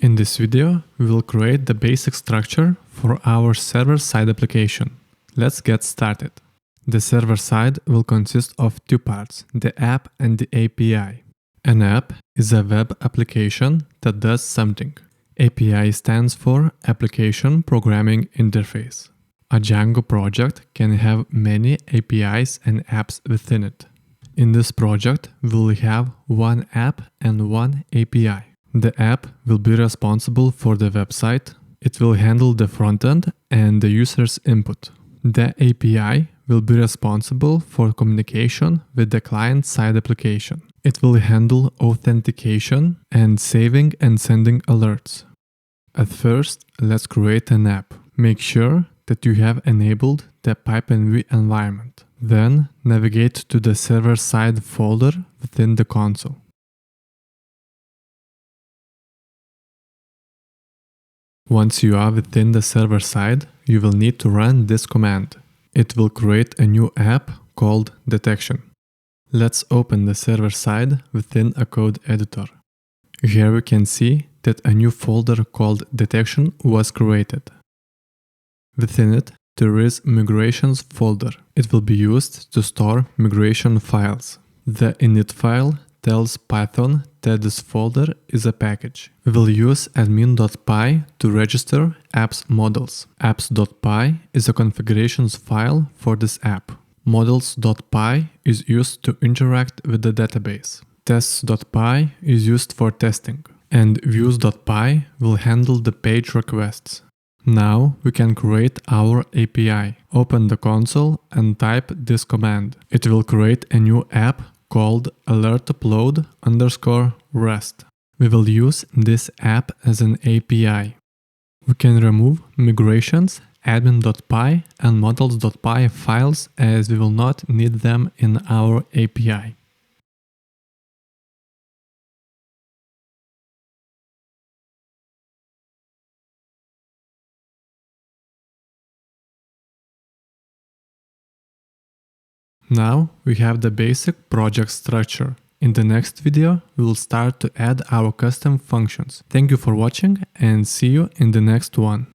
In this video, we will create the basic structure for our server-side application. Let's get started. The server side will consist of two parts, the app and the API. An app is a web application that does something. API stands for Application Programming Interface. A Django project can have many APIs and apps within it. In this project, we will have one app and one API. The app will be responsible for the website. It will handle the frontend and the user's input. The API will be responsible for communication with the client-side application. It will handle authentication and saving and sending alerts. At first, let's create an app. Make sure that you have enabled the pipenv environment. Then navigate to the server-side folder within the console. Once you are within the server side, you will need to run this command. It will create a new app called detection. Let's open the server side within a code editor. Here we can see that a new folder called detection was created. Within it, there is migrations folder. It will be used to store migration files. The init file tells Python that this folder is a package. We will use admin.py to register apps models. apps.py is a configurations file for this app. models.py is used to interact with the database. tests.py is used for testing. And views.py will handle the page requests. Now we can create our API. Open the console and type this command. It will create a new app called alertupload_rest. We will use this app as an API. We can remove migrations, admin.py and models.py files as we will not need them in our API. Now we have the basic project structure. In the next video, we will start to add our custom functions. Thank you for watching and see you in the next one.